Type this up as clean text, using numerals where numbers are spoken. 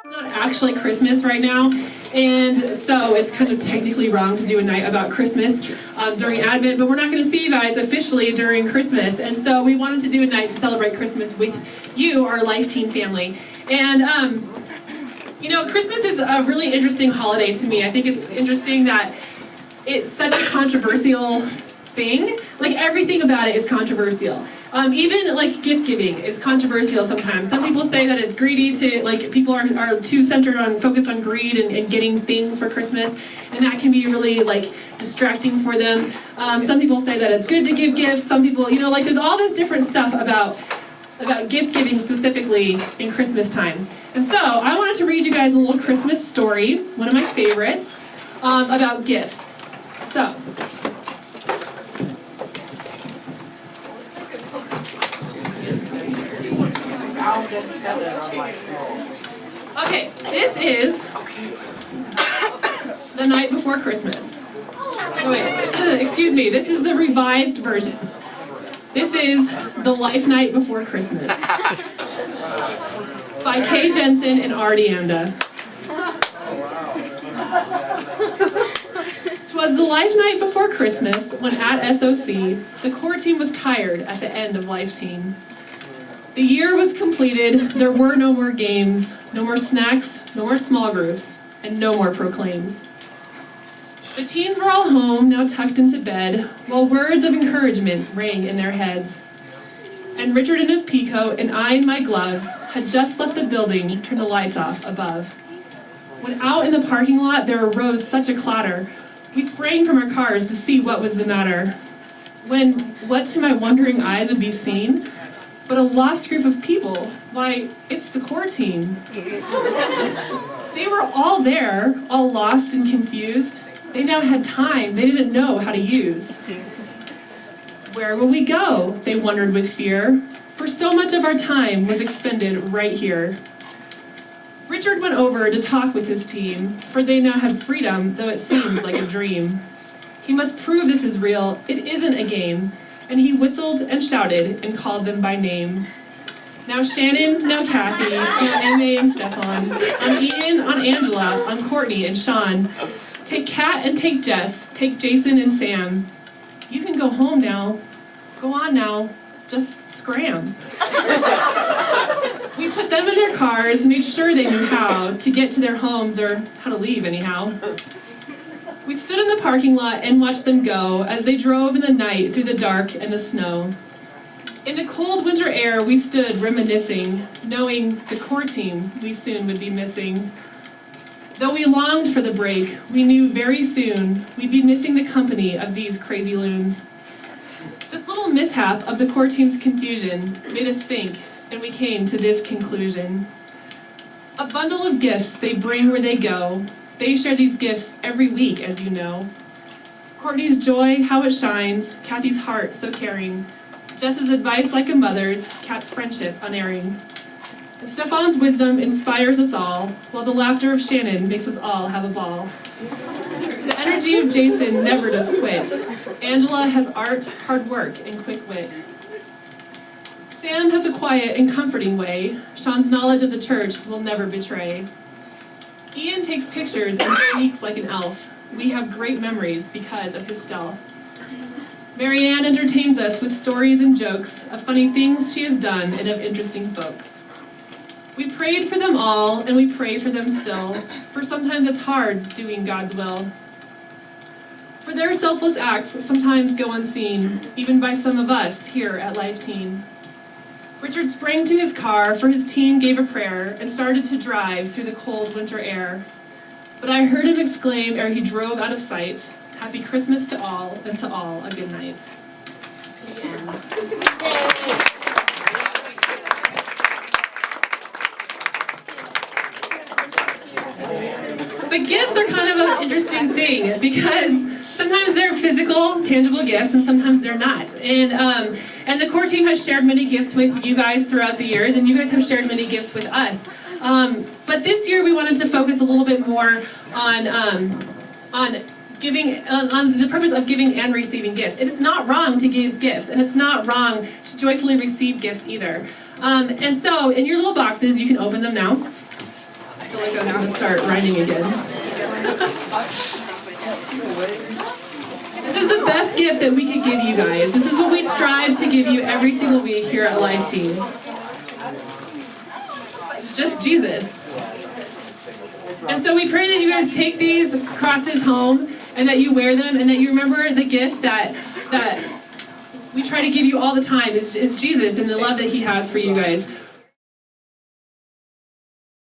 Not actually Christmas right now, and so it's kind of technically wrong to do a night about Christmas during Advent, but we're not going to see you guys officially during Christmas, and so we wanted to do a night to celebrate Christmas with you, our Life Teen family. And you know, Christmas is a really interesting holiday to me. I think it's interesting that it's such a controversial thing. Like, everything about it is controversial. Even like gift giving is controversial sometimes. Some people say that it's greedy to, like, people are too focused on greed and getting things for Christmas, and that can be really like distracting for them. Some people say that it's good to give gifts. Some people, you know, like, there's all this different stuff about gift giving specifically in Christmas time. And so I wanted to read you guys a little Christmas story, one of my favorites, about gifts. So. Okay, this is the night before Christmas. Oh, wait, excuse me, this is the revised version. This is The Life Night Before Christmas by Kay Jensen and Artie Anda. Twas the life night before Christmas when at SOC, the core team was tired at the end of Life Teen. The year was completed, there were no more games, no more snacks, no more small groups, and no more proclaims. The teens were all home, now tucked into bed, while words of encouragement rang in their heads. And Richard in his pea coat and I in my gloves had just left the building to turn the lights off above. When out in the parking lot there arose such a clatter, we sprang from our cars to see what was the matter. When what to my wondering eyes would be seen, but a lost group of people. Why, it's the core team. They were all there, all lost and confused. They now had time they didn't know how to use. Where will we go? They wondered with fear, for so much of our time was expended right here. Richard went over to talk with his team, for they now had freedom, though it seemed like a dream. He must prove this is real, it isn't a game. And he whistled and shouted and called them by name. Now Shannon, now Kathy, now Emma and Stefan, on Ian, on Angela, on Courtney and Sean. Take Kat and take Jess, take Jason and Sam. You can go home now. Go on now, just scram. We put them in their cars, made sure they knew how to get to their homes, or how to leave anyhow. We stood in the parking lot and watched them go as they drove in the night through the dark and the snow. In the cold winter air, we stood reminiscing, knowing the core team we soon would be missing. Though we longed for the break, we knew very soon we'd be missing the company of these crazy loons. This little mishap of the core team's confusion made us think, and we came to this conclusion. A bundle of gifts they bring where they go. They share these gifts every week, as you know. Courtney's joy, how it shines, Kathy's heart so caring, Jess's advice like a mother's, Kat's friendship unerring. And Stefan's wisdom inspires us all, while the laughter of Shannon makes us all have a ball. The energy of Jason never does quit. Angela has art, hard work, and quick wit. Sam has a quiet and comforting way. Sean's knowledge of the church will never betray. Ian takes pictures and sneaks like an elf. We have great memories because of his stealth. Marianne entertains us with stories and jokes of funny things she has done and of interesting folks. We prayed for them all, and we pray for them still, for sometimes it's hard doing God's will. For their selfless acts sometimes go unseen, even by some of us here at Life Teen. Richard sprang to his car, for his team gave a prayer, and started to drive through the cold winter air. But I heard him exclaim ere he drove out of sight, "Happy Christmas to all, and to all a good night." The end. The gifts are kind of an interesting thing, because sometimes they're physical, tangible gifts, and sometimes they're not. And the core team has shared many gifts with you guys throughout the years, and you guys have shared many gifts with us. But this year we wanted to focus a little bit more on giving, on the purpose of giving and receiving gifts. And it's not wrong to give gifts, and it's not wrong to joyfully receive gifts either. And so in your little boxes, you can open them now. feel like I'm going to start rhyming again. This is the best gift that we could give you guys. This is what we strive to give you every single week here at Life Team. It's just Jesus. And so we pray that you guys take these crosses home and that you wear them and that you remember the gift that we try to give you all the time is Jesus and the love that he has for you guys.